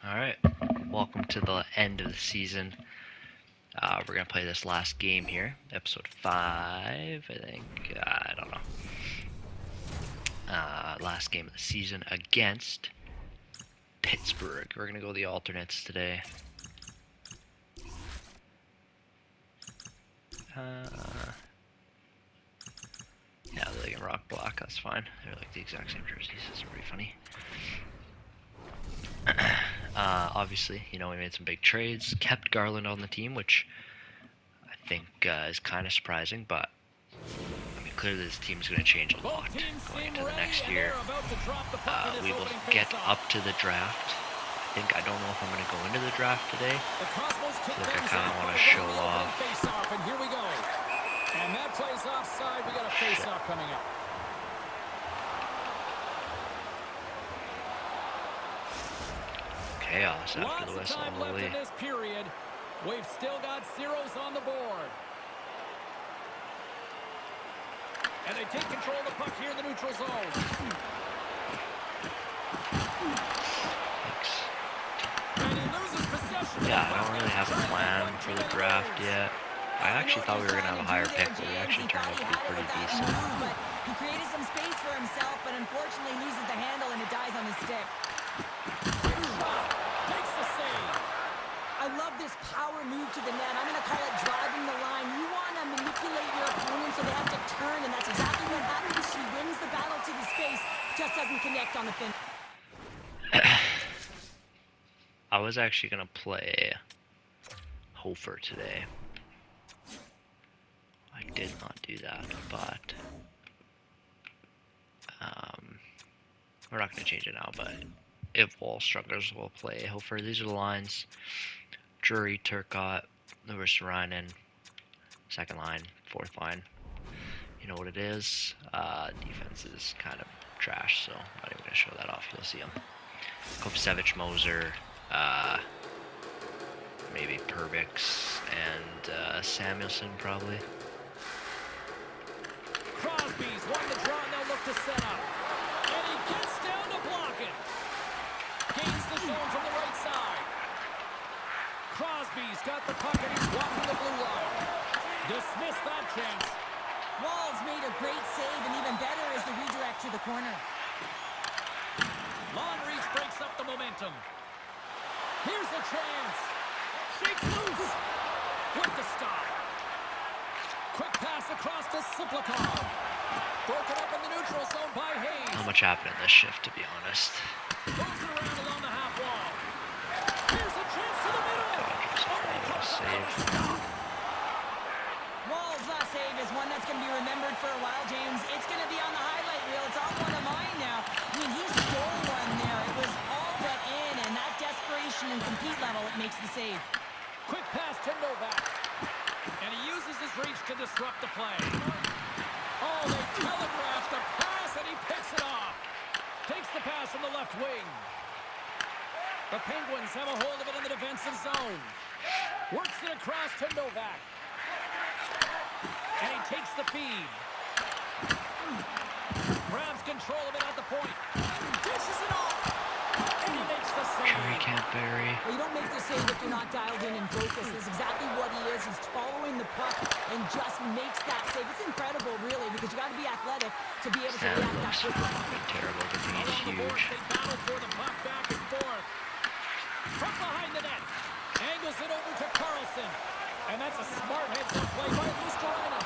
Alright, welcome to the end of the season. We're going to play this last game here, episode 5, I think. I don't know. Last game of the season against Pittsburgh. We're going to go the alternates today. Yeah, they're like in rock block, that's fine. They're like the exact same jerseys, that's pretty funny. Obviously, we made some big trades, kept Garland on the team, which I think is kind of surprising, but I mean, clearly this team's going to change a lot going into the next year. We will get up to the draft. I don't know if I'm going to go into the draft today. I kind of want to show off. And here we go. And that plays offside. We got a face-off coming up. Chaos after the whistle. Lots of time left in this period. We've still got zeros on the board. And they take control of the puck here in the neutral zone. And he loses possession. Yeah, I don't really have a plan for the draft yet. I actually thought we were going to have a higher pick, but we actually turned out to be pretty decent. He created some space for himself, but unfortunately loses the handle and it dies on the stick. Makes the save. I love this power move to the net. I'm going to call it driving the line. You want to manipulate your opponent so they have to turn, and that's exactly what happens. She wins the battle to the space, just doesn't connect on the fin. I was actually going to play Hofer today. I did not do that, but we're not going to change it now, but if Wallstruckers will play Hofer. These are the lines. Drury, Turcotte, Lewis-Rinen, second line, fourth line. You know what it is. Defense is kind of trash, so I'm not even going to show that off. You'll see them. Kopsevich, Moser, maybe Perbix, and Samuelson probably. Crosby's won the draw, and they'll look to set up. And he gets down to block it. Gains the zone from the right side. Crosby's got the puck, and he's walking the blue line. Dismiss that chance. Walls made a great save, and even better is the redirect to the corner. Long reach breaks up the momentum. Here's a chance. Shakes loose. With the stop. Quick pass across to Siplikov. Broken up in the neutral zone by Hayes. Not much happened in this shift, to be honest. Goes it around along the half wall. Here's a chance to the middle. Save. Walls' last save is one that's going to be remembered for a while, James. It's going to be on the highlight reel. It's on one of mine now. I mean, he stole one there. It was all but in, and that desperation and compete level, it makes the save. Quick pass to Novak. And he uses his reach to disrupt the play. Oh, they telegraph the pass, and he picks it off. Takes the pass from the left wing. The Penguins have a hold of it in the defensive zone. Works it across to Novak. And he takes the feed. Grabs control of it at the point. Dishes it off. And he makes the save. Drury can't bury. Well, you don't make the save if you're not dialed in and focused. This is exactly what he is. He's following the puck and just makes that save. It's incredible, really, because you got to be athletic to be able to That react that looks quickly. fucking terrible. Good thing he's Along the boards, huge. they battle for the puck back and forth. From behind the net. Angles it over to Carlson. And that's a smart heads-up play by Luskarainen.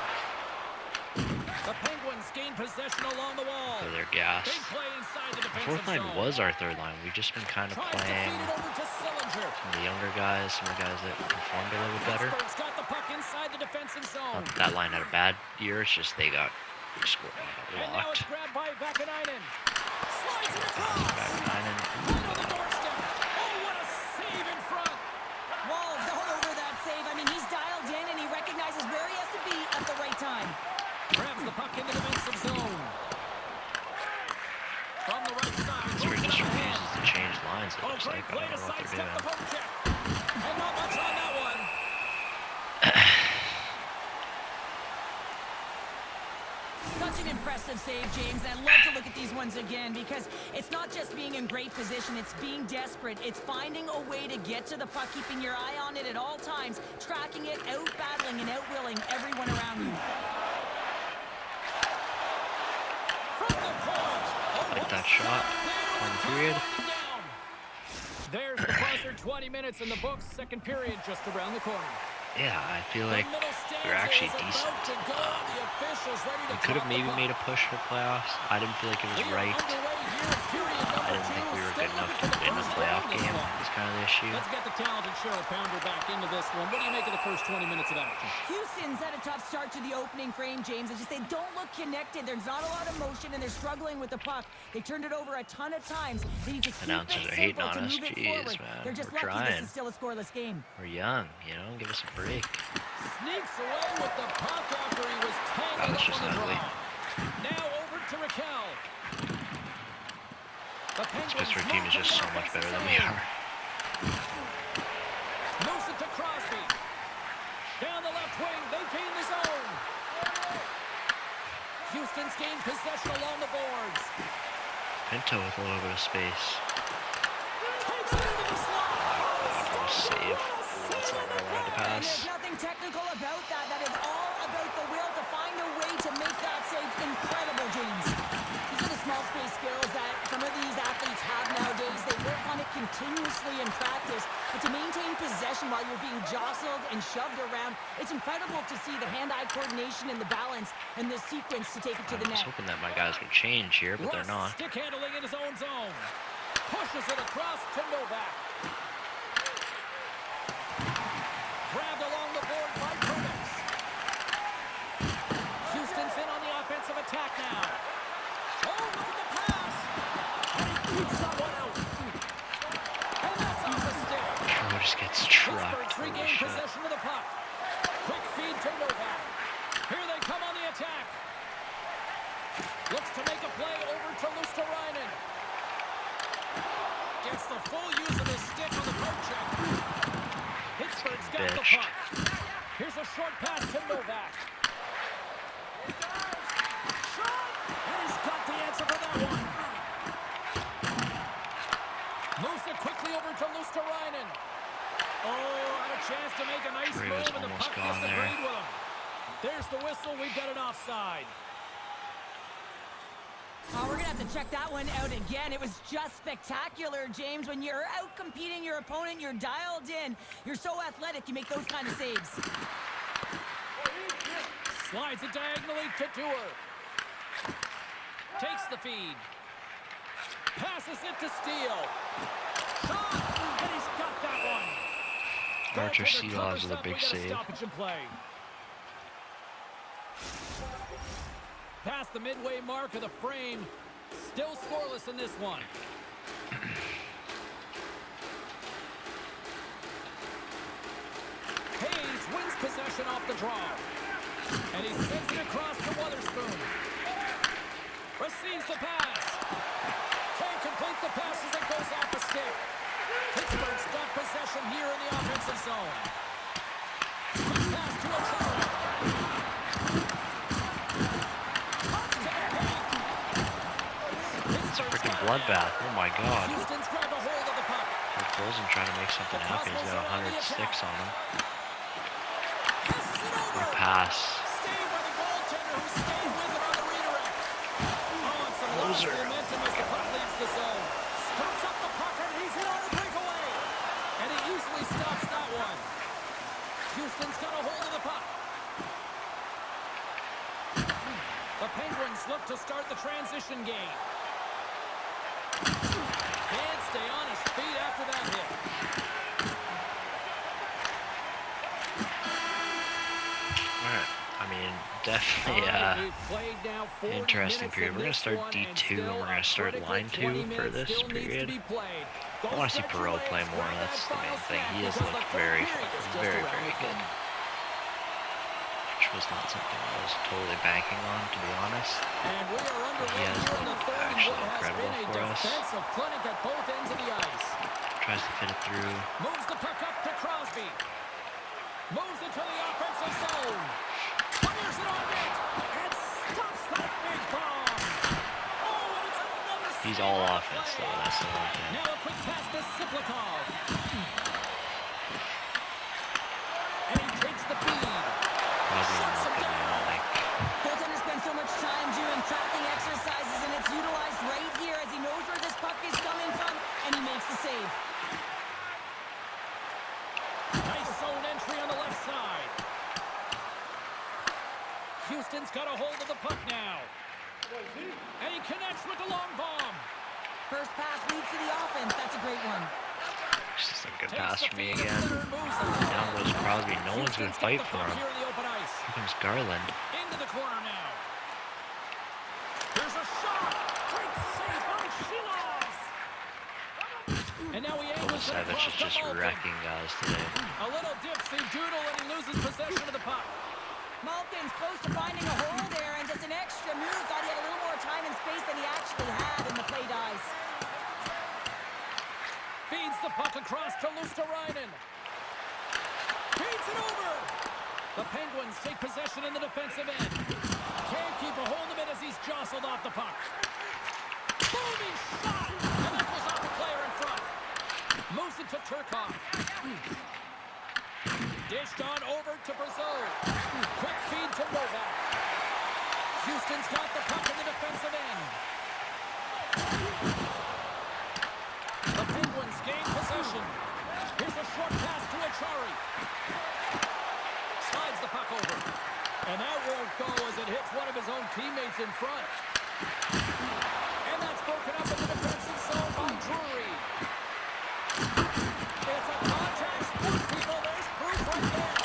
The Penguins gain possession along the wall. So they're gassed. Big play inside the The defensive fourth line zone. was our third line. We've just been kind of Tries to playing feed it over to Sillinger. some of the younger guys, some of the guys that performed a little better. Pittsburgh's got the puck inside the defensive zone. Not that that line had a bad year, it's just they got scored And now it's locked. grabbed by Vakanainen. Slides it across. Vakanainen. Right on the doorstep. Oh, what a save in front. Walls all over that save. I mean, he's dialed in and he recognizes where he has to be at the right time. Grabs the puck in the defensive zone. From the right side. Pittsburgh just refuses to change lines, it Oh, looks great like. I play don't to know what they're sidestep the doing. poke check. And not much on that one. Such Such an impressive save, James. And I love to look at these ones again because it's not just being in great position, it's being desperate. It's finding a way to get to the puck, keeping your eye on it at all times, tracking it, out-battling and out-willing everyone around you. Like that shot on the period. There's the buzzer, 20 minutes in the books, second period just around the corner. Yeah, I feel like we were actually decent. We could have maybe made a push for playoffs. I didn't feel like it was right. I didn't think we were good enough to win a playoff game. Is kind of the issue. Let's get the talented Cheryl Pounder back into this one. What do you make of the first 20 minutes of action? Houston's had a tough start to the opening frame, James. It's just they don't look connected. There's not a lot of motion, and they're struggling with the puck. They turned it over a ton of times. They need to keep Announcers it are hating simple on to us. move it Jeez, forward. man. They're just We're lucky trying. this is still a scoreless game. We're young, you know. Give us a break. Sneaks away with the puck after he was tangled That's up just on the ugly. draw. Now over to Raquel. The This Penguins Pittsburgh team is just so much better than we are. moves it to Crosby. Down the left wing, they gain the zone. Houston's gained possession along the boards. Pinto with a little bit of space. Takes it into the slot. What a save. Ooh, that's not what I wanted to And pass. there's nothing technical about that. That is all about the will to find a way to make that save incredible, James. These are the small space skills that some of these athletes have nowadays. They work on it continuously in practice. But to maintain possession while you're being jostled and shoved around, it's incredible to see the hand-eye coordination and the balance and the sequence to take it to the I was net. hoping that my guys would change here, but they're not. Stick handling in his own zone. Pushes it across to Novak. Grabbed along the board by Curtis. Houston's in on the offensive attack now. Oh, look at the pass. And he keeps someone out. And that's off the stick. Troy just gets Pittsburgh's trucked. Holy regained shit. possession of the puck. Quick feed to Novak. Here they come on the attack. Looks to make a play over to Luosterainen. Gets the full use of his stick on the poke check. Pittsburgh's got the Bitched. puck. Here's a short pass to Novak. And he's got the answer for that one. Moves it quickly over to Luosterainen. Oh, had a chance to make a nice Trey move, was and the almost puck gone there. disagreed with him. There's the whistle. We've got an offside. Oh, we're going to have to check that one out again. It was just spectacular, James. When you're out competing your opponent, you're dialed in. You're so athletic, you make those kind of saves. Slides it diagonally to Dewar. Takes the feed. Passes it to Steele. Shot! And he's got that one. Archer Goaltender Sealaws covers with a up. big We got save. stoppage in play. Past the midway mark of the frame. Still scoreless in this one. Hayes wins possession off the draw. And he sends it across to Witherspoon. Receives the pass. Can't complete the pass as it goes off the stick. Pittsburgh's got possession here in the offensive zone. Quick pass to Ochoa. It's a freaking bloodbath. Oh my god. Houston's grabbed a hold of the puck. Golden trying to make something happen. He's got 106 on him. Passes it over. Good pass. Saved by the goaltender who stayed with it on the redirect. Oh, and some lost Loser. momentum as the puck leaves the zone. Stops up the puck and he's in on the breakaway. And he easily stops that one. Houston's got a hold of the puck. The Penguins look to start the transition game. Can't stay on his feet after that hit. Alright. I mean, definitely an interesting period. We're going to start D2 and we're going to start line 2 for this period. I want to see Perreault play more. That's the main thing. He has looked very, very, very good. Which was not something I was totally banking on, to be honest. And we are underway He has here in the looked third in actually what has incredible been a for us. defensive clinic at both ends of the ice. Tries to fit it through. Moves the puck up to Crosby. Moves it to the offensive zone. Fires it on net. And stops that Big bomb. Oh, and it's another He's save all on the offense, play. though. That's the one thing. Now a quick pass to Siplikov. And he takes the feed. Probably Shuts him nothing, down. like, Goaltender spends so much time doing tracking exercises, and it's utilized right here as he knows where this puck is coming from, and he makes the save. Nice zone entry on the left side. Houston's got a hold of the puck now. And he connects with the long bomb. First pass leads to the offense. That's a great one. it's just a good Takes pass the for me feed again. and moves the puck. Down goes Crosby. No one's going to Houston's got fight the for puck him. here in the open ice. Here comes Garland. Into the corner now. There's a shot. Great save by Shilovs. And now he angles it Kovacevic across is to just Malkin. wrecking guys today. A little dipsy doodle and he loses possession of the puck. Malkin's close to finding a hole there, and just an extra move. Thought he had a little more time and space than he actually had, and the play dies. Feeds the puck across to Luosterainen. Feeds it over. The Penguins take possession in the defensive end. Can't keep a hold of it as he's jostled off the puck. Booming shot! And that goes off the player in front. Moves it to Turcotte. Dished on over to Brazil. Quick feed to Novak. Houston's got the puck in the defensive end. The Penguins gain possession. Here's a short pass to Achari. Slides the puck over. And that won't go as it hits one of his own teammates in front. And that's broken up in the defensive zone by Drury. It's a contact sport, people. There's proof right there.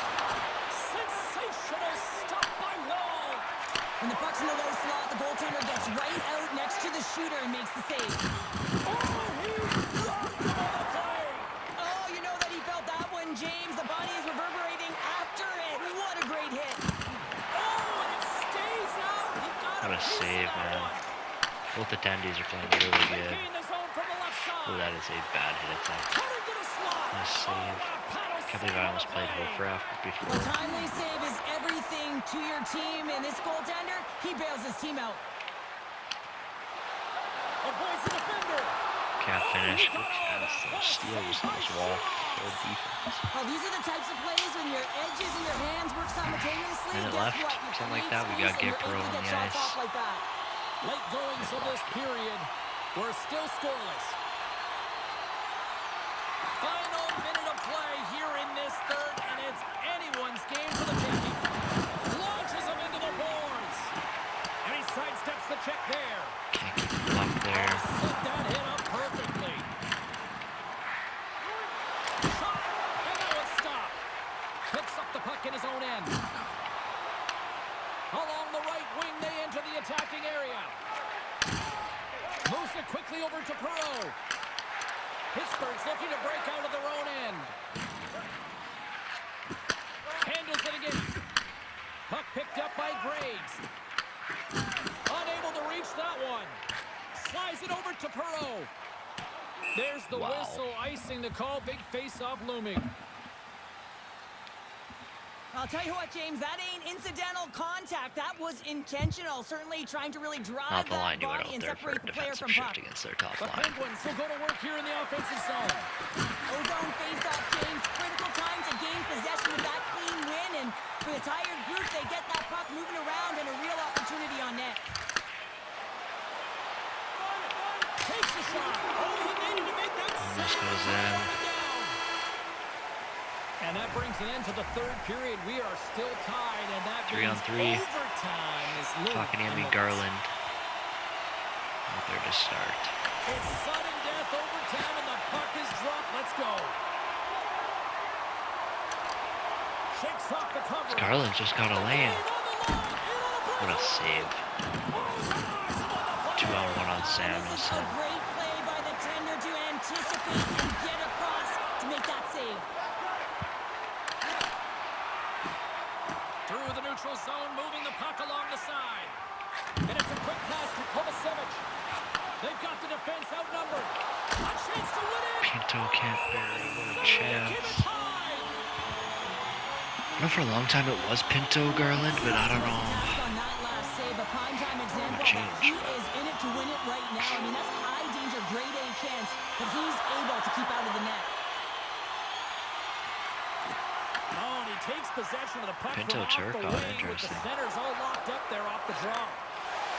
Sensational stop by Wall. When the puck's in the low slot, the goaltender gets right out next to the shooter and makes the save. Oh, he rocked him on the play. Oh, you know that he felt that one, James. The body is reverberating after it. What a great hit. Oh, and it stays out. He got What a piece of save, that man. one. Both attendees are playing really They good. gain the zone from the left side. Oh, that is a bad hit attempt. Cutting to the slot. Nice save. Oh, what a paddle Can't believe I almost played save. Hofer A before. timely save is everything to your team, and this goaltender, he bails his team out. Avoids the defender. Can't finish. Oops, that's steal just on this wall. Good defense. Well, these are the types of plays when your edges and your hands work simultaneously. Minute Guess left, what? You something like create that. We got space and Gipro you're able to on get the shots ice. off like that. Late goings of this period. We're still scoreless. Final minute of play here in this third, and it's anyone's game for the taking. Launches him into the boards. And he sidesteps the check there. Can't keep him up there. Set that hit up perfectly. Shot, and that one's stopped. Picks up the puck in his own end. Along the right wing, they enter the attacking area. Moves it quickly over to Perreault. Pittsburgh's looking to break out of their own end. Handles it again. Puck picked up by Graves. Unable to reach that one. Slides it over to Perreault. There's the Wow. whistle, icing the call. Big face-off looming. I'll tell you what, James, that ain't incidental contact. That was intentional. Certainly trying to really drive Not the that line you went body out and there for a separate the player defensive from puck. shift against their top The line. Penguins will go to work here in the offensive zone. Ozone face-off, James. Critical time to gain possession with that clean win. And for the tired group, they get that puck moving around and a real opportunity on net. Takes the shot. Oh, he needed to make that Almost save. goes in. And that brings an end to the third period. We are still tied, and that 3 on means 3. overtime is looming Talking to in me, the Garland. Out there to start. It's sudden death overtime, and the puck is dropped. Let's go. Shakes off the cover. Garland's just got a lane. What a save. 2-on-1 on This is a Samuelson. great play by the tender to anticipate and get across to make that save. Through the neutral zone, moving the puck along the side. And it's a quick pass to Kovacevic. They've got the defense outnumbered. A chance to win it. Pinto can't bury. What a Keep chance. it tied. I know for a long time it was Pinto Garland, but I don't know. On that last save, a prime time example change. He is in it to win it right now. I mean, that's high danger, grade A chance that he's able to keep out of the net. Oh, and he takes possession of the puck Pinto from off the Turk, wing with the interesting. centers all locked up there off the draw.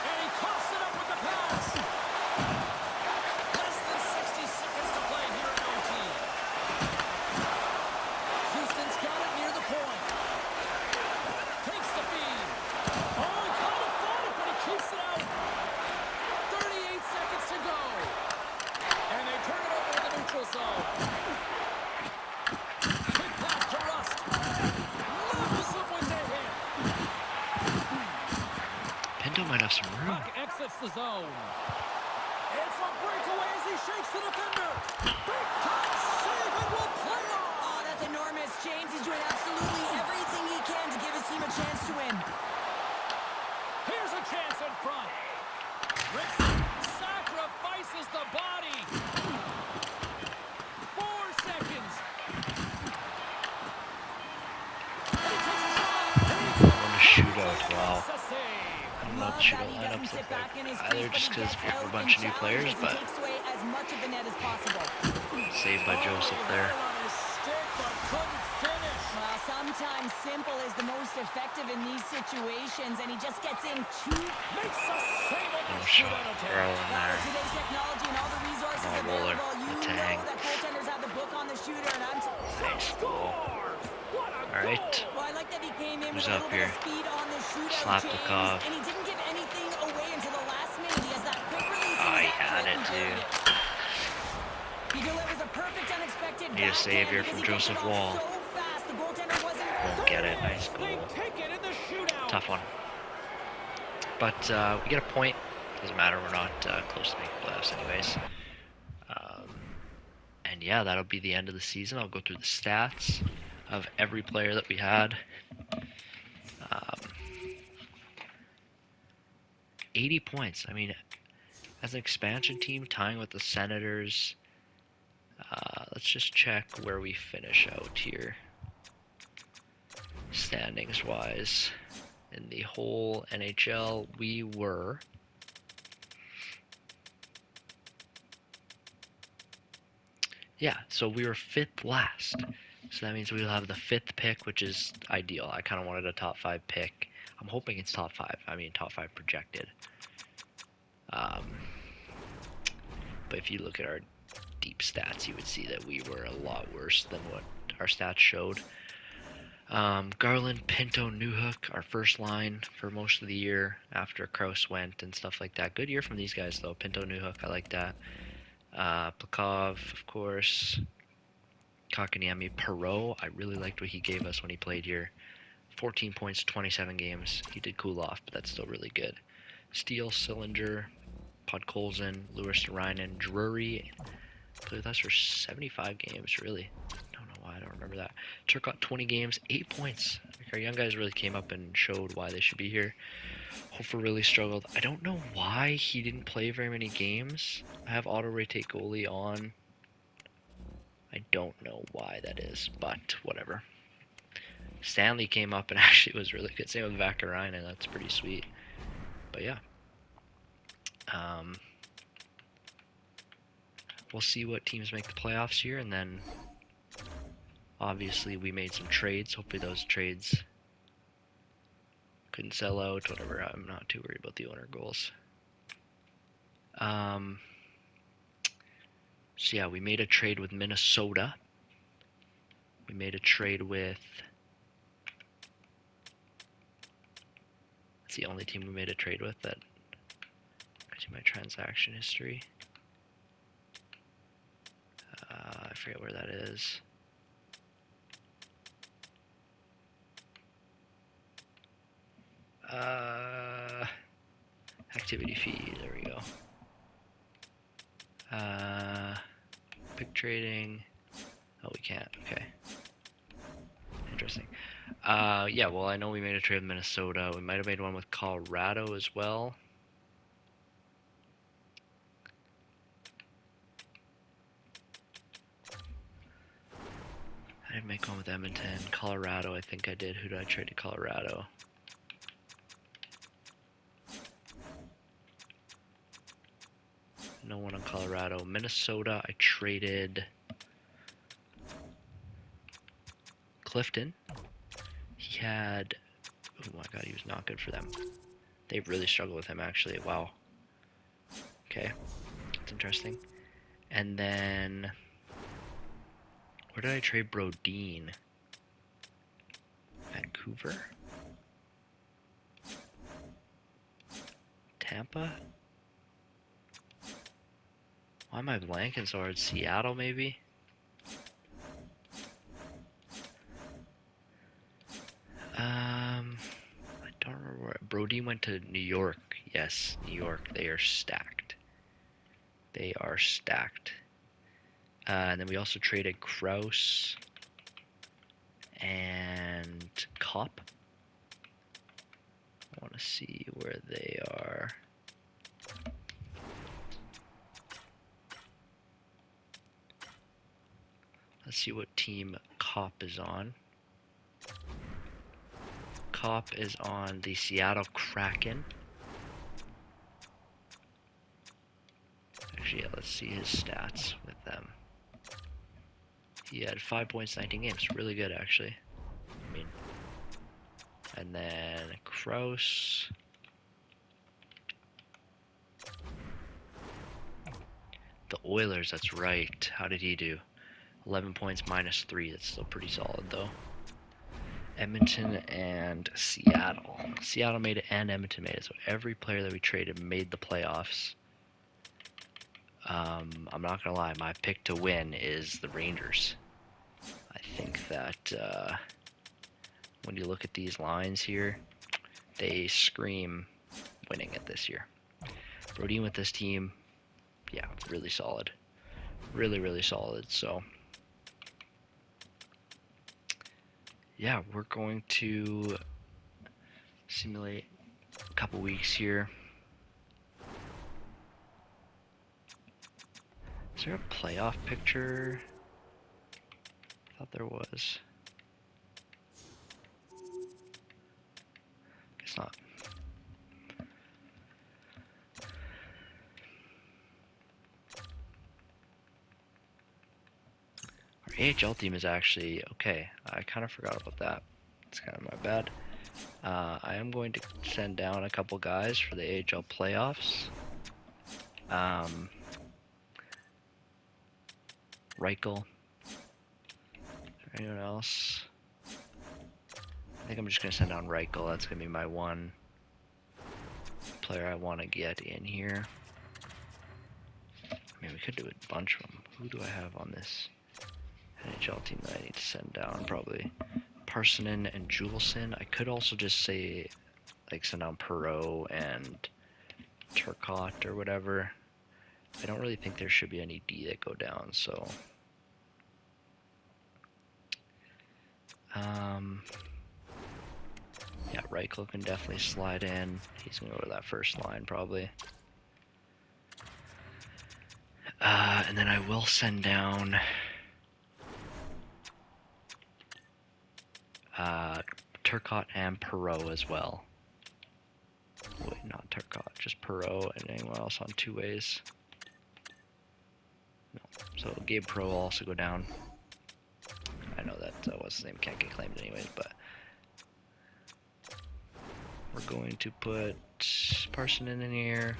And he coughs it up with the pass. Less than 60 seconds to play here at OT. Houston's got it near the point. Takes the feed. Oh, he kind of fought it, but he keeps it out. 38 seconds to go. And they turn it over to the neutral zone. Quick pass to Rust. Levels him with the hit. Pinto might have some room. Puck exits the zone. It's a breakaway as he shakes the defender. Big time save and will play on. Oh, that's enormous. James is doing absolutely everything he can to give his team a chance to win. Here's a chance in front. Ritz sacrifices the body. 4 seconds. And he takes a shot. On a shootout, wow. It's a save. I don't know what Love the that shootout he doesn't lineups sit look back in his like. crease, Either but just he because gets we have out a bunch and of new challenges players, and but takes away as much of the net as possible. saved by Joseph Oh, he there. had it on his stick, but couldn't finish. Well, sometimes simple is the most effective in these situations, and he just gets in too. Makes a save on No that shot. shootout attempt. Garland Well, there. with today's technology and all the resources No roller. available, you The know tag. that goaltenders have the book on the shooter, and I'm. Nice goal. Scores! What a All right. goal! Well, I like that he came in Who's with a up little bit here? of speed on the shootout, Slapnikov. James, and he didn't give anything away until the last minute. He has that quick release. He Oh, was he had accurate. it, He buried dude. it. He delivers a perfect, unexpected Need a backhand save here because from he gets Joseph it off Wall. so fast. The goaltender wasn't. Won't get it. Nice They goal. take it in the shootout. Tough one. But we get a point. Doesn't matter. We're not close to making playoffs anyways. And yeah, that'll be the end of the season. I'll go through the stats of every player that we had. 80 points. I mean, as an expansion team, tying with the Senators. Let's just check where we finish out here. Standings wise. In the whole NHL, we were... Yeah, so we were 5th last. So that means we'll have the 5th pick, which is ideal. I kind of wanted a top 5 pick. I'm hoping it's top 5. I mean, top 5 projected. But if you look at our deep stats, you would see that we were a lot worse than what our stats showed. Garland, Pinto, Newhook, our first line for most of the year after Kraus went and stuff like that. Good year from these guys, though. Pinto, Newhook, I like that. Plakov, of course. Kakaniemi, Perreault, I really liked what he gave us when he played here. 14 points, 27 games. He did cool off, but that's still really good. Steele, Sillinger, Podkolzin, Lewis Reinen, Drury. Played with us for 75 games, really. I don't know why I don't remember that. Turcotte, 20 games, 8 points. Like, our young guys really came up and showed why they should be here. Hofer really struggled. I don't know why he didn't play very many games. I have auto-rotate goalie on. I don't know why that is, but whatever. Stanley came up and actually was really good. Same with Vakarainen, that's pretty sweet. But yeah. We'll see what teams make the playoffs here, and then obviously we made some trades. Hopefully those trades couldn't sell out, whatever. I'm not too worried about the owner goals. So yeah, we made a trade with Minnesota. We made a trade with... That's the only team we made a trade with that... I see my transaction history. I forget where that is. Activity feed, there we go. Pick trading. Oh, we can't, okay. Interesting. Yeah, well, I know we made a trade with Minnesota. We might have made one with Colorado as well. I didn't make one with Edmonton. Colorado, I think I did. Who did I trade to Colorado? Colorado. Minnesota, I traded Clifton. He had... Oh my god, he was not good for them. They really struggled with him, actually. Wow. Okay. That's interesting. And then... Where did I trade Brodeen? Vancouver? Tampa? Why am I blanking so hard? Seattle, maybe? I don't remember where. Brody went to New York. Yes, New York. They are stacked. They are stacked. And then we also traded Kraus and Kopp. I want to see where they are. Let's see what team Kopp is on. Kopp is on the Seattle Kraken. Actually, yeah, let's see his stats with them. He had 5 points, 19 games. Really good, actually. I mean, and then Kraus. The Oilers, that's right. How did he do? 11 points minus 3. That's still pretty solid, though. Edmonton and Seattle. Seattle made it and Edmonton made it. So every player that we traded made the playoffs. I'm not going to lie. My pick to win is the Rangers. I think that when you look at these lines here, they scream winning it this year. Brodeen with this team, yeah, really solid. Really, really solid. So, yeah, we're going to simulate a couple weeks here. Is there a playoff picture? I thought there was. Guess not. Our AHL team is actually okay. I kind of forgot about that. It's kind of my bad. I am going to send down a couple guys for the AHL playoffs. Reichel. Anyone else? I think I'm just going to send down Reichel. That's going to be my one player I want to get in here. I mean, we could do a bunch of them. Who do I have on this NHL team that I need to send down? Probably Parsonen and Juleson. I could also just say, like, send down Perreault and Turcotte or whatever. I don't really think there should be any D that go down, so... yeah, Reichel can definitely slide in. He's going to go to that first line, probably. And then I will send down... Turcotte and Perreault as well. Wait, not Turcotte, just Perreault and anyone else on two ways. No. So Gabe Perreault will also go down. I know that what's his name can't get claimed anyways, but we're going to put Parsonen in here.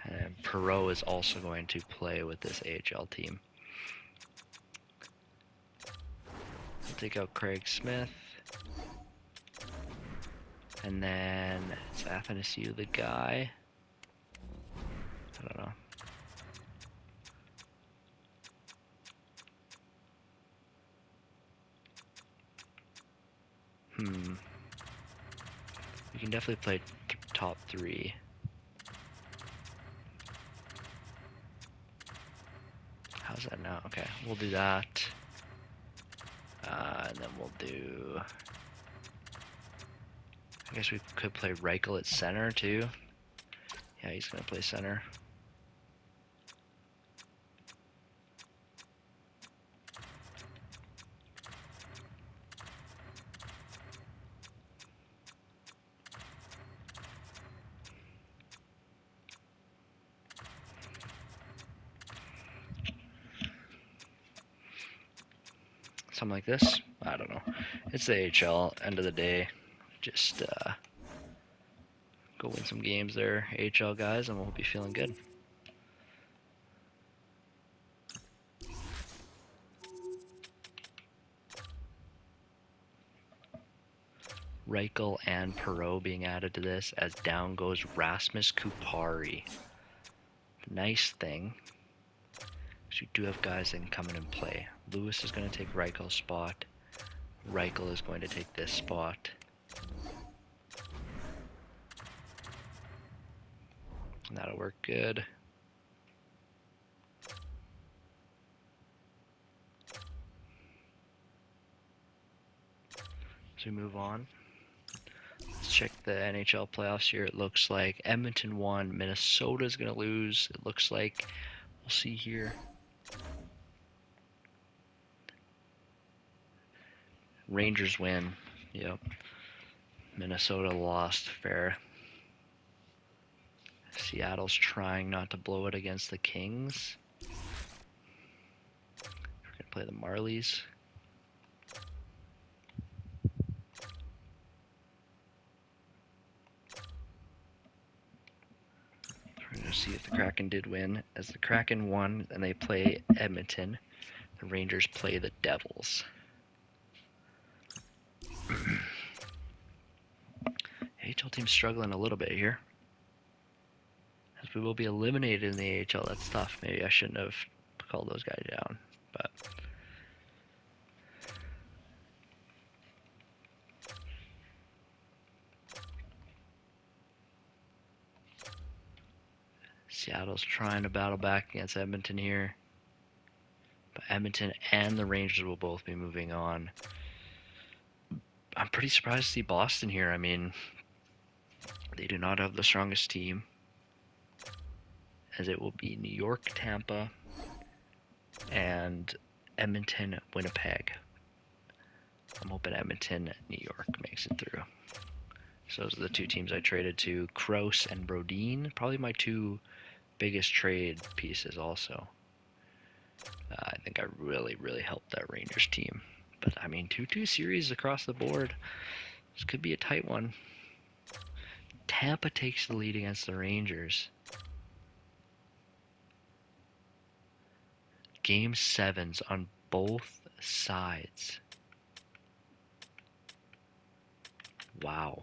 And Perreault is also going to play with this AHL team. I'll take out Craig Smith. And then is Athanasiou the guy? I don't know. We can definitely play top three. How's that now? Okay, we'll do that. And then we'll do... I guess we could play Reichel at center too. Yeah, he's going to play center. something like this. I don't know. It's the AHL. End of the day, just go win some games there, AHL guys, and we'll be feeling good. Reichel and Perreault being added to this, as down goes Rasmus Kupari. Nice thing, because you do have guys that can come in and play. Lewis is going to take Reichel's spot. Reichel is going to take this spot. And that'll work good. As we move on, let's check the NHL playoffs here. It looks like Edmonton won. Minnesota's going to lose. It looks like, we'll see here. Rangers win. Yep. Minnesota lost. Fair. Seattle's trying not to blow it against the Kings. We're going to play the Marlies. We're going to see if the Kraken did win. As the Kraken won and they play Edmonton, the Rangers play the Devils. AHL team's struggling a little bit here, as we will be eliminated in the AHL. That's tough. Maybe I shouldn't have called those guys down, but Seattle's trying to battle back against Edmonton here, but Edmonton and the Rangers will both be moving on. I'm pretty surprised to see Boston here. I mean, they do not have the strongest team, as it will be New York, Tampa, and Edmonton, Winnipeg. I'm hoping Edmonton, New York makes it through. So those are the two teams I traded to. Krause and Brodin, probably my two biggest trade pieces also. I think I really helped that Rangers team. But I mean, 2-2 series across the board. This could be a tight one. Tampa takes the lead against the Rangers. Game 7s on both sides. Wow.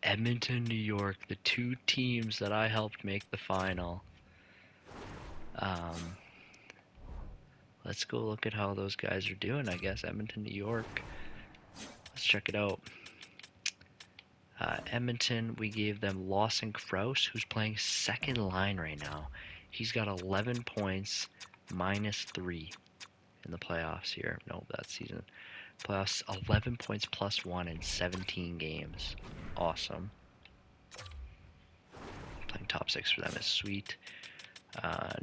Edmonton, New York, the two teams that I helped make the final. Let's go look at how those guys are doing, I guess. Edmonton, New York. Let's check it out. Edmonton, we gave them Lawson Krause, who's playing second line right now. He's got 11 points, -3 in the playoffs here. No, that season. Playoffs, 11 points +1 in 17 games. Awesome. Playing top 6 for them is sweet.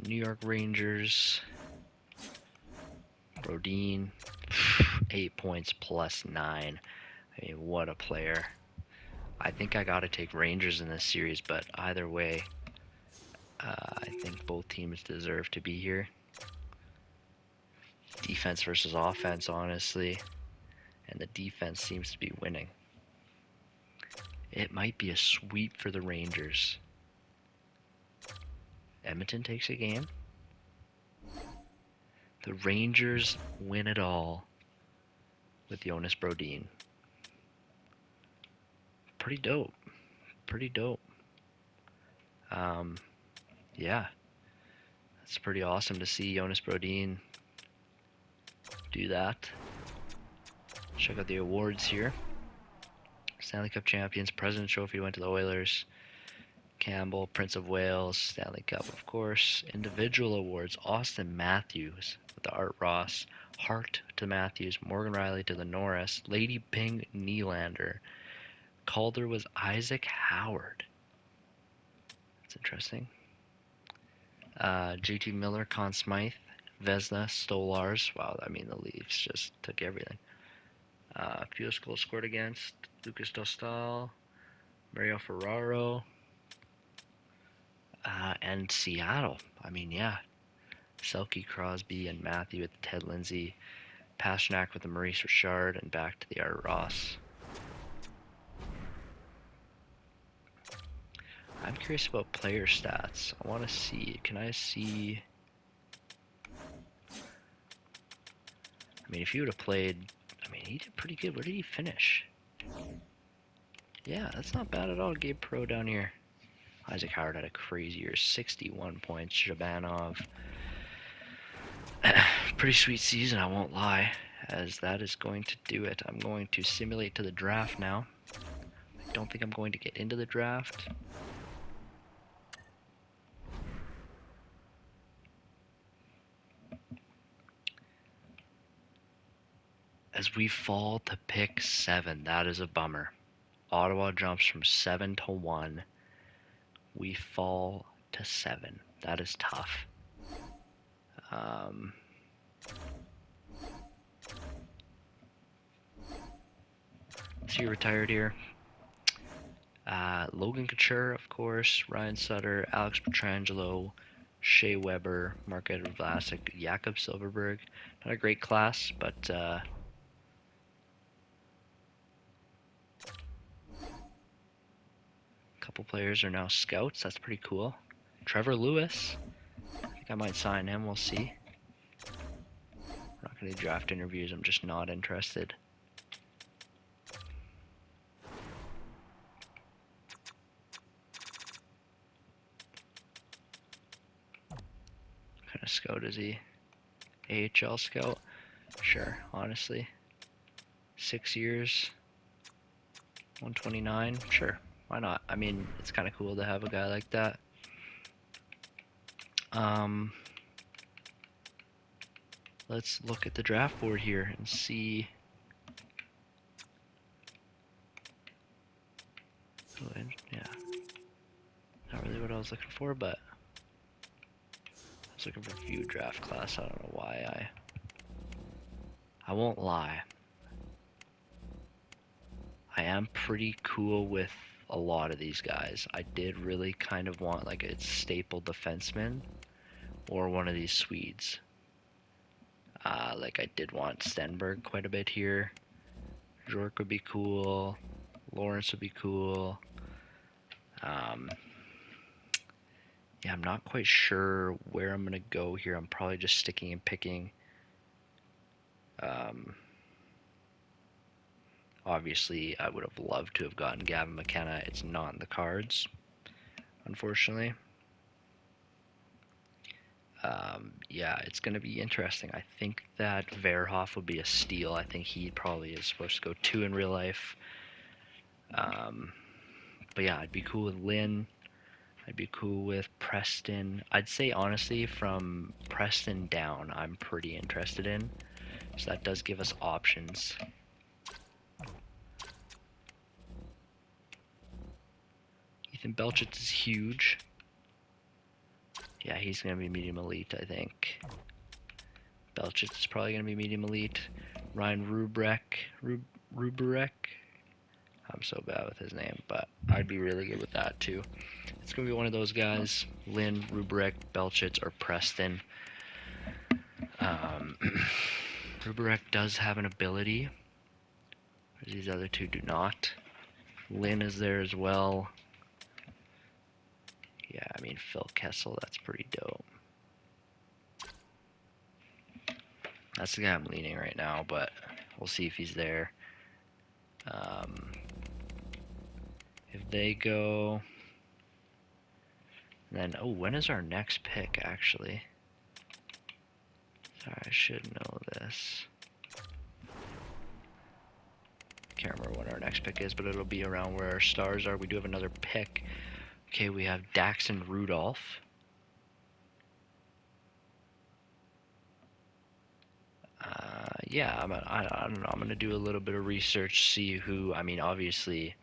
New York Rangers. Brodin, 8 points +9. I mean, what a player. I think I got to take Rangers in this series, but either way, I think both teams deserve to be here. Defense versus offense, honestly, and the defense seems to be winning. It might be a sweep for the Rangers. Edmonton takes a game. The Rangers win it all with Jonas Brodin. Pretty dope. Pretty dope. Yeah. That's pretty awesome to see Jonas Brodin do that. Check out the awards here. Stanley Cup champions, President's Trophy went to the Oilers. Campbell, Prince of Wales, Stanley Cup, of course. Individual awards, Austin Matthews with the Art Ross. Hart to Matthews, Morgan Riley to the Norris. Lady Ping Nylander. Calder was Isaac Howard. That's interesting. JT Miller, Conn Smythe, Vesna, Stolars. Wow, I mean, the Leafs just took everything. Fewest goals scored against, Lucas Dostal. Mario Ferraro, and Seattle. I mean, yeah. Selke, Crosby, and Matthew with the Ted Lindsay. Pasternak with the Maurice Richard, and back to the Art Ross. I'm curious about player stats. I want to see. Can I see? I mean, if he would have played, I mean, he did pretty good. Where did he finish? Yeah, that's not bad at all. Gabe Pro down here. Isaac Howard had a crazy year, 61 points. Shabanov. Pretty sweet season, I won't lie, as that is going to do it. I'm going to simulate to the draft now. I don't think I'm going to get into the draft. As we fall to pick 7, that is a bummer. Ottawa jumps from 7 to 1. We fall to 7. That is tough. Is he retired here? Logan Couture, of course. Ryan Sutter, Alex Petrangelo, Shea Weber, Mark-Edward Vlasic, Jakob Silverberg. Not a great class, but a couple players are now scouts. That's pretty cool. Trevor Lewis. I think I might sign him. We'll see. I'm not going to do draft interviews. I'm just not interested. What kind of scout is he? AHL scout? Sure, honestly. 6 years. 129? Sure. Why not? I mean, it's kind of cool to have a guy like that. Let's look at the draft board here and see. Oh, yeah. Not really what I was looking for, but I was looking for view draft class. I don't know why I won't lie. I am pretty cool with a lot of these guys. I did really kind of want like a staple defenseman or one of these Swedes. Like I did want Stenberg quite a bit here. Jork would be cool. Lawrence would be cool. Yeah, I'm not quite sure where I'm going to go here. I'm probably just sticking and picking. Obviously, I would have loved to have gotten Gavin McKenna. It's not in the cards, unfortunately. Yeah, it's going to be interesting. I think that Verhoff would be a steal. I think he probably is supposed to go 2 in real life. But yeah, I'd be cool with Lynn. I'd be cool with Preston. I'd say, honestly, from Preston down, I'm pretty interested in. So that does give us options. Ethan Belchitz is huge. Yeah, he's going to be medium elite, I think. Belchitz is probably going to be medium elite. Ryan Ruberek. I'm so bad with his name, but I'd be really good with that too. It's going to be one of those guys. Lynn, Ruberek, Belchitz, or Preston. Ruberek does have an ability. These other two do not. Lynn is there as well. Yeah, I mean, Phil Kessel, that's pretty dope. That's the guy I'm leaning right now, but we'll see if he's there. If they go... Then, oh, when is our next pick, actually? Sorry, I should know this. Can't remember when our next pick is, but it'll be around where our stars are. We do have another pick. Okay, we have Daxon Rudolph. Yeah, I don't know. I'm gonna do a little bit of research, see who. I mean, obviously,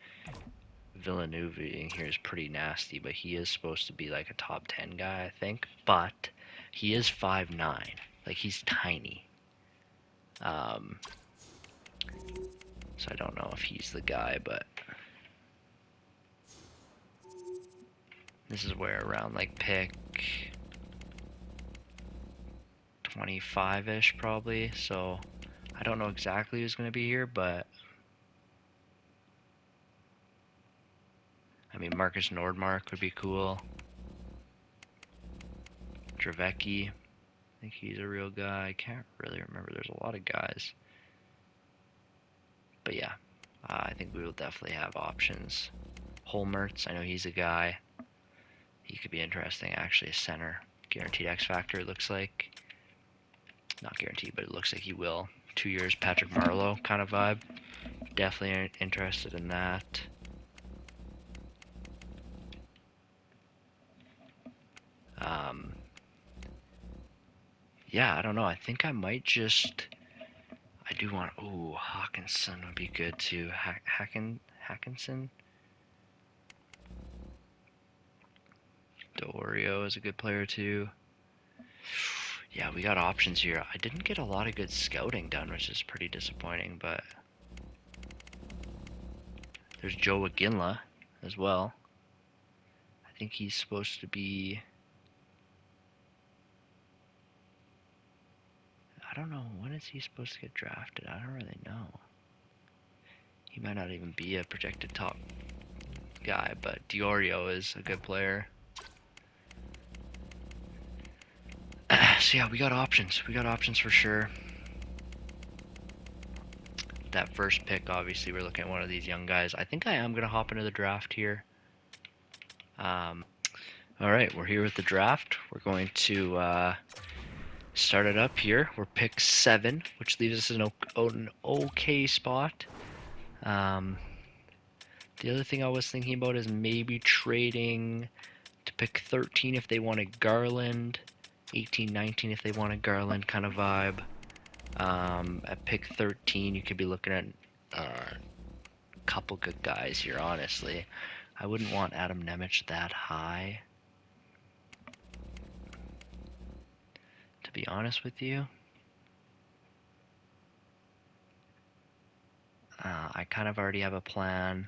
Villeneuve in here is pretty nasty, but he is supposed to be like a top 10 guy, I think. But he is 5'9". Like, he's tiny. So I don't know if he's the guy, but This is where around like pick 25-ish probably. So I don't know exactly who's going to be here, but I mean Marcus Nordmark would be cool. Dravecki, I think he's a real guy. I can't really remember. There's a lot of guys. But yeah, I think we will definitely have options. Holmertz, I know he's a guy. He could be interesting, actually, a center. Guaranteed X Factor, it looks like. Not guaranteed, but it looks like he will. 2 years, Patrick Marleau kind of vibe. Definitely interested in that. Yeah, I don't know. I think I might just... I do want... Ooh, Hawkinson would be good too. Hackinson? Dorio is a good player too. Yeah, we got options here. I didn't get a lot of good scouting done, which is pretty disappointing, but... There's Joe Aginla as well. I think he's supposed to be... I don't know, when is he supposed to get drafted? I don't really know. He might not even be a projected top guy, but Diorio is a good player. So yeah, we got options. We got options for sure. That first pick, obviously, we're looking at one of these young guys. I think I am going to hop into the draft here. Alright, we're here with the draft. We're going to start it up here. We're pick 7, which leaves us in an okay spot. The other thing I was thinking about is maybe trading to pick 13 if they wanted Garland, 18, 19 if they wanted Garland kind of vibe. At pick 13, you could be looking at a couple good guys here, honestly. I wouldn't want Adam Nemec that high, to be honest with you. I kind of already have a plan.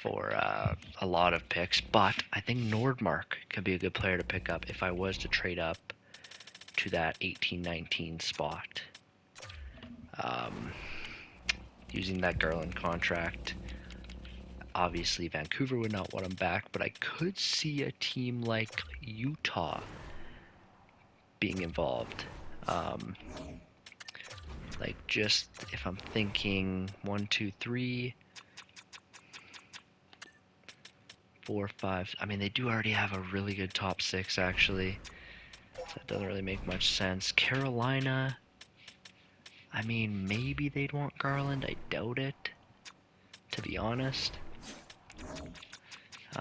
For a lot of picks, but I think Nordmark could be a good player to pick up if I was to trade up to that 18-19 spot. Using that Garland contract, obviously Vancouver would not want him back, but I could see a team like Utah being involved. Like just if I'm thinking 1, 2, 3, 4, 5. I mean, they do already have a really good top 6, actually. So that doesn't really make much sense. Carolina, I mean, maybe they'd want Garland. I doubt it, to be honest. They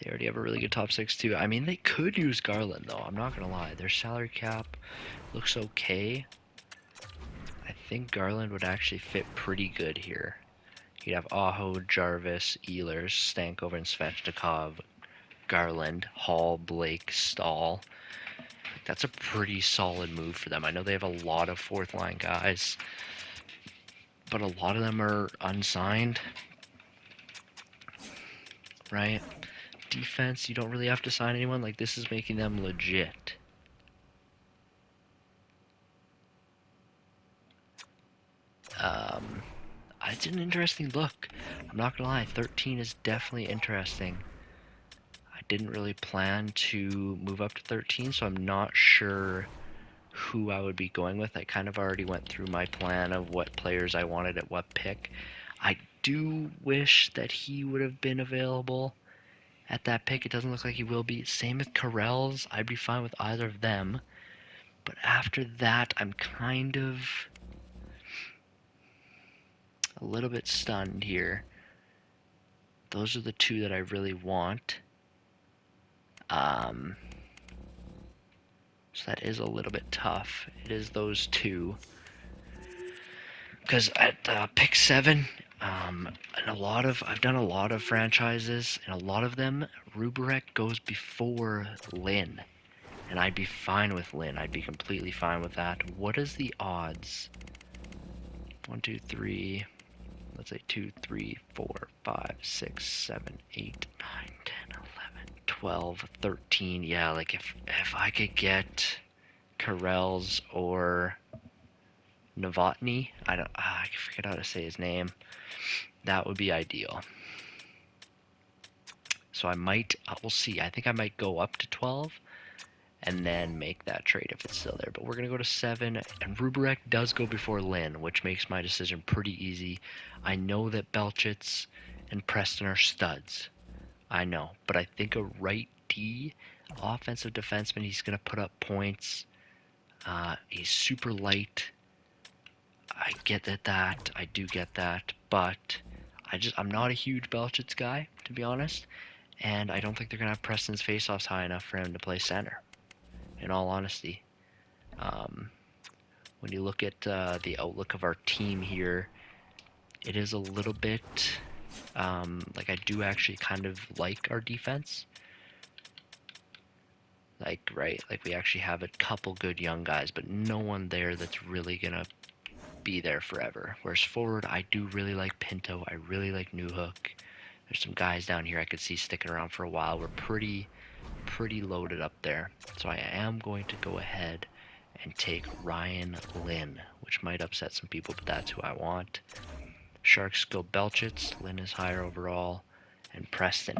already have a really good top 6, too. I mean, they could use Garland, though. I'm not going to lie. Their salary cap looks okay. I think Garland would actually fit pretty good here. You'd have Aho, Jarvis, Ehlers, Stankoven, and Svechnikov, Garland, Hall, Blake, Stahl. That's a pretty solid move for them. I know they have a lot of fourth line guys, but a lot of them are unsigned, right? Defense, you don't really have to sign anyone. Like, this is making them legit. It's an interesting look. I'm not gonna lie, 13 is definitely interesting. I didn't really plan to move up to 13, so I'm not sure who I would be going with. I kind of already went through my plan of what players I wanted at what pick. I do wish that he would have been available at that pick. It doesn't look like he will be. Same with Carell's. I'd be fine with either of them. But after that, I'm kind of a little bit stunned here. Those are the two that I really want. So that is a little bit tough. It is those two. Because at pick 7, and I've done a lot of franchises, and a lot of them, Ruberek goes before Lynn. And I'd be fine with Lynn. I'd be completely fine with that. What is the odds? 1, 2, 3. let's say 2, 3, 4, 5, 6, 7, 8, 9, 10, 11, 12, 13. Yeah, like if I could get Karels or Novotny, I forget how to say his name. That would be ideal. So we'll see. I think I might go up to 12 and then make that trade if it's still there. But we're going to go to 7, and Ruberek does go before Lynn, which makes my decision pretty easy. I know that Belchitz and Preston are studs. I know. But I think a right D offensive defenseman, he's going to put up points. He's super light. I get that. I do get that. But I'm not a huge Belchitz guy, to be honest. And I don't think they're going to have Preston's faceoffs high enough for him to play center, in all honesty. When you look at the outlook of our team here, it is a little bit like I do actually kind of like our defense. Like, right, like we actually have a couple good young guys, but no one there that's really going to be there forever. Whereas forward, I do really like Pinto. I really like Newhook. There's some guys down here I could see sticking around for a while. We're pretty loaded up there. So I am going to go ahead and take Ryan Lynn, which might upset some people, but that's who I want. Sharks go Belchitz. Lynn is higher overall. And Preston.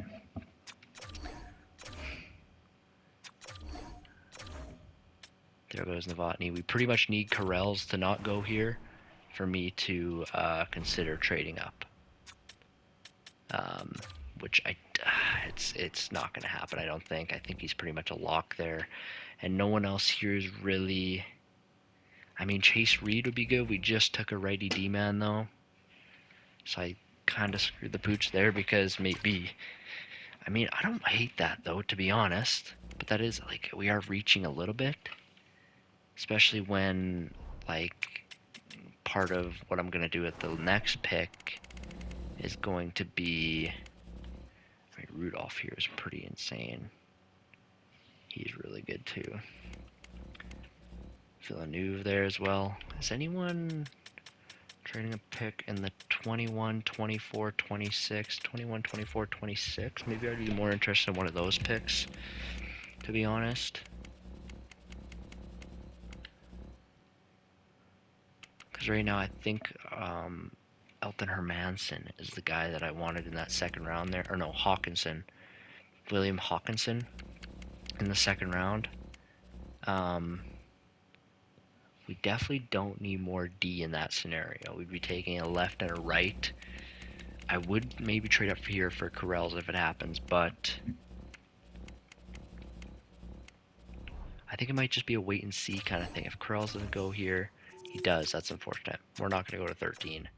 There goes Novotny. We pretty much need Karels to not go here for me to consider trading up. Which it's not going to happen, I don't think. I think he's pretty much a lock there. And no one else here is really... I mean, Chase Reed would be good. We just took a righty D-man, though. So I kind of screwed the pooch there because maybe... I mean, I don't hate that, though, to be honest. But that is, like, we are reaching a little bit. Especially when, like, part of what I'm going to do at the next pick is going to be... I mean, Rudolph here is pretty insane. He's really good, too. Villeneuve there as well. Is anyone trading a pick in the 21, 24, 26, 21, 24, 26? Maybe I'd be more interested in one of those picks, to be honest. Because right now I think Elton Hermanson is the guy that I wanted in that second round there. Or no, Hawkinson. William Hawkinson in the second round. We definitely don't need more D in that scenario. We'd be taking a left and a right. I would maybe trade up here for Karels if it happens, but I think it might just be a wait and see kind of thing. If Karels doesn't go here, he does. That's unfortunate. We're not going to go to 13.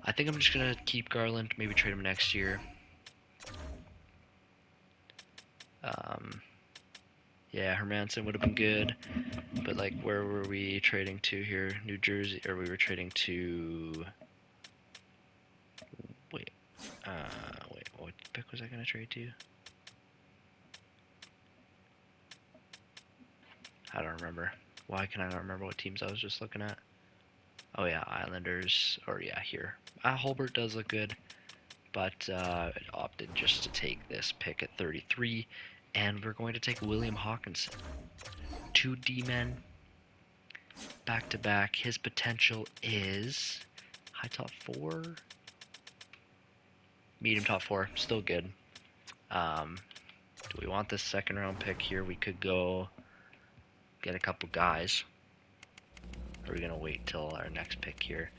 I think I'm just going to keep Garland, maybe trade him next year. Yeah, Hermanson would have been good, but like, where were we trading to here? New Jersey, or we were trading to... Wait, what pick was I going to trade to? I don't remember. Why can I not remember what teams I was just looking at? Oh yeah, Islanders, or yeah, here. Holbert does look good, but it opted just to take this pick at 33, and we're going to take William Hawkinson. 2 D-men back-to-back. His potential is high top 4, medium top 4, still good. Do we want this second round pick here? We could go get a couple guys. Or are we going to wait till our next pick here?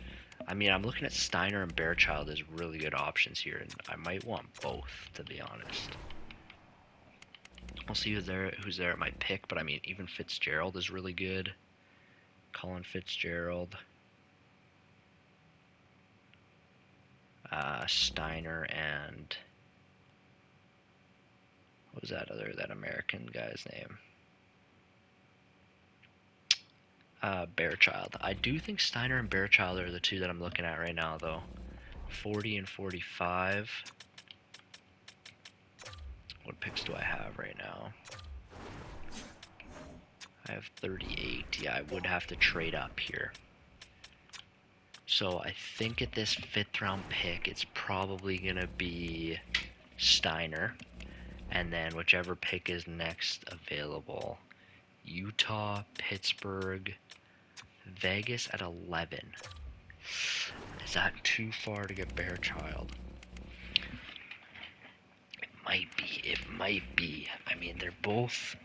I mean, I'm looking at Steiner and Bearchild as really good options here, and I might want both, to be honest. We'll see who's there at my pick, but I mean, even Fitzgerald is really good. Colin Fitzgerald. Steiner and... what was that American guy's name? Bearchild. I do think Steiner and Bearchild are the two that I'm looking at right now, though. 40 and 45. What picks do I have right now? I have 38. Yeah, I would have to trade up here. So I think at this 5th round pick, it's probably going to be Steiner. And then whichever pick is next available. Utah, Pittsburgh, Vegas at 11. Is that too far to get Bearchild? It might be. It might be. I mean, they're both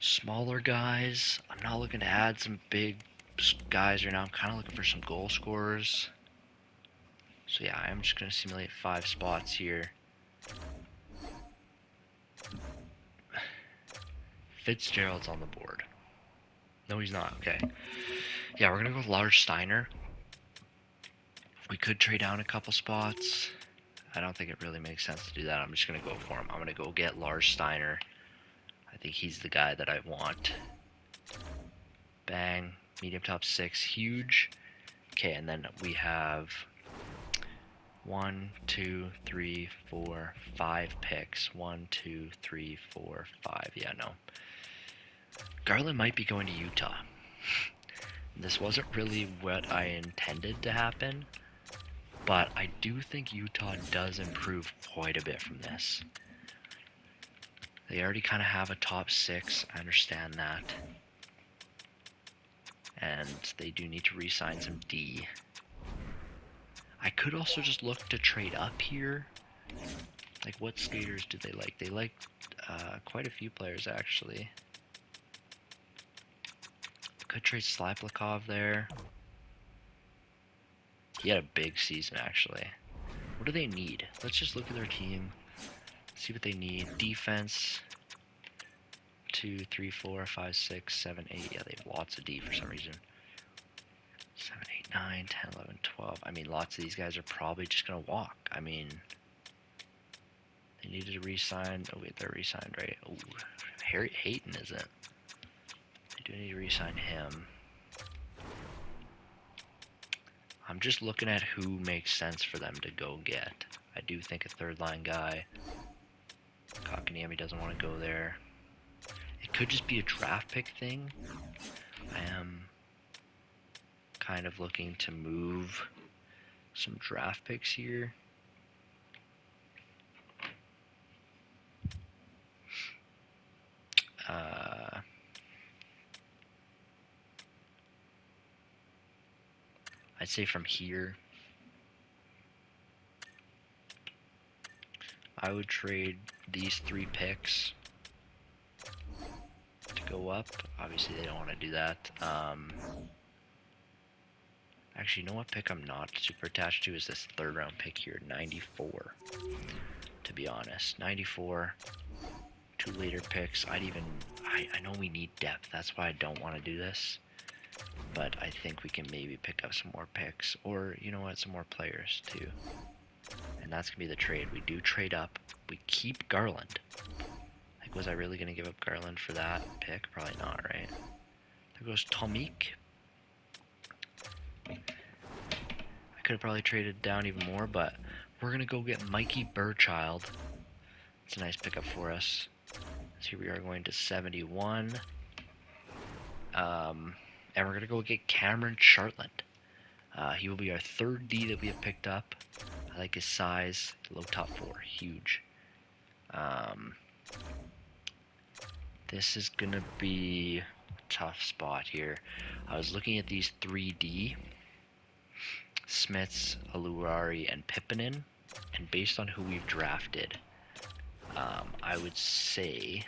smaller guys. I'm not looking to add some big guys right now. I'm kind of looking for some goal scorers. So yeah, I'm just going to simulate 5 spots here. Fitzgerald's on the board. No, he's not. Okay. Yeah, we're going to go with Lars Steiner. We could trade down a couple spots. I don't think it really makes sense to do that. I'm just going to go for him. I'm going to go get Lars Steiner. I think he's the guy that I want. Bang. Medium top 6. Huge. Okay, and then we have 1, 2, 3, 4, 5 picks. 1, 2, 3, 4, 5. Yeah, no. Garland might be going to Utah. This wasn't really what I intended to happen, but I do think Utah does improve quite a bit from this. They already kind of have a top 6, I understand that. And they do need to re-sign some D. I could also just look to trade up here. Like, what skaters do they like? They like quite a few players, actually. Could trade Slaplikov there. He had a big season, actually. What do they need? Let's just look at their team. See what they need. Defense. 2, 3, 4, 5, 6, 7, 8. Yeah, they have lots of D for some reason. 7, 8, 9, 10, 11, 12. I mean, lots of these guys are probably just going to walk. I mean, they needed to re-sign. Oh, wait, they're re-signed, right? Oh, Harry Hayton isn't. They do need to re-sign him. I'm just looking at who makes sense for them to go get. I do think a third-line guy. Kotkaniemi doesn't want to go there. It could just be a draft pick thing. I am kind of looking to move some draft picks here. I'd say from here, I would trade these 3 picks to go up. Obviously, they don't want to do that. Actually, you know what pick I'm not super attached to is this 3rd round pick here, 94. To be honest, 94. 2 later picks. I know we need depth. That's why I don't want to do this. But I think we can maybe pick up some more picks. Or, you know what, some more players too. And that's going to be the trade. We do trade up. We keep Garland. Like, was I really going to give up Garland for that pick? Probably not, right? There goes Tomik. I could have probably traded down even more, but we're going to go get Mikey Burchild. It's a nice pickup for us. So here we are going to 71. And we're going to go get Cameron Chartland. He will be our 3rd D that we have picked up. I like his size. Low top 4. Huge. This is going to be tough spot here. I was looking at these 3D, Smiths, Aluari, and Pippinen, and based on who we've drafted, I would say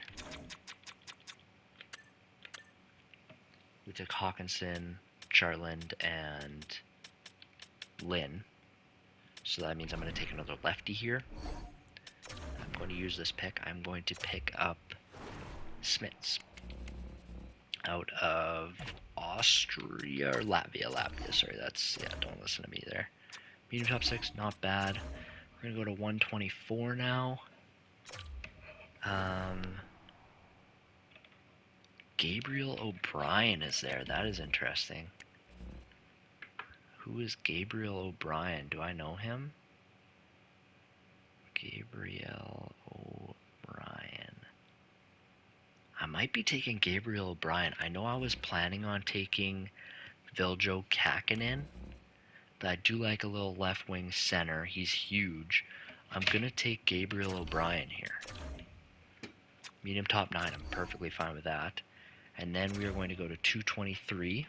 we took Hawkinson, Chartland, and Lynn. So that means I'm going to take another lefty here. I'm going to use this pick. I'm going to pick up Smits out of Austria or Latvia. Sorry, don't listen to me there. Medium top 6, not bad. We're going to go to 124 now. Gabriel O'Brien is there. That is interesting. Who is Gabriel O'Brien? Do I know him? Gabriel O'Brien. I might be taking Gabriel O'Brien. I know I was planning on taking Viljo Kakinen, but I do like a little left wing center. He's huge. I'm going to take Gabriel O'Brien here. Medium top 9. I'm perfectly fine with that. And then we are going to go to 223,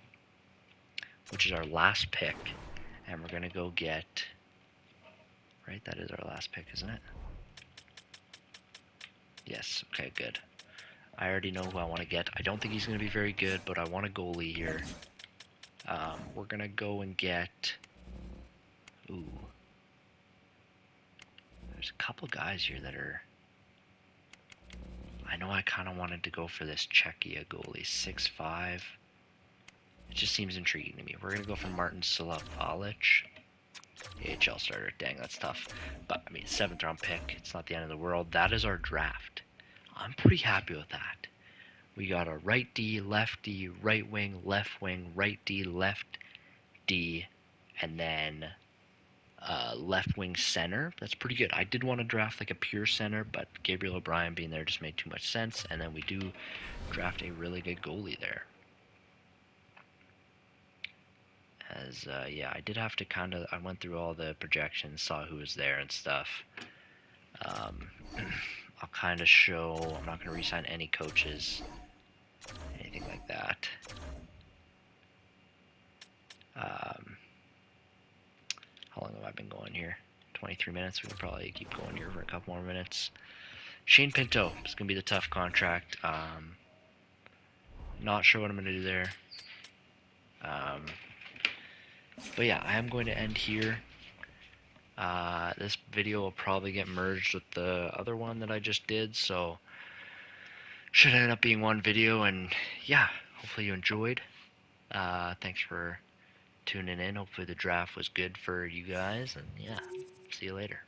which is our last pick. And we're going to go get... Right, that is our last pick, isn't it? Yes, okay, good. I already know who I want to get. I don't think he's going to be very good, but I want a goalie here. We're going to go and get... Ooh. There's a couple guys here that are... I know I kind of wanted to go for this Czechia goalie, 6'5". It just seems intriguing to me. We're going to go for Martin Silavalic. AHL starter. Dang, that's tough. But, I mean, 7th round pick. It's not the end of the world. That is our draft. I'm pretty happy with that. We got a right D, left D, right wing, right D, left D, and then left wing center. That's pretty good. I did want to draft like a pure center, but Gabriel O'Brien being there just made too much sense. And then we do draft a really good goalie there. As yeah, I did have to I went through all the projections, saw who was there and stuff. I'll kind of show. I'm not going to re-sign any coaches, anything like that. How long have I been going here? 23 minutes. We can probably keep going here for a couple more minutes. Shane Pinto is going to be the tough contract. Not sure what I'm going to do there. But yeah, I am going to end here. This video will probably get merged with the other one that I just did, so should end up being one video. And yeah, hopefully you enjoyed. Thanks for tuning in. Hopefully the draft was good for you guys, and yeah, see you later.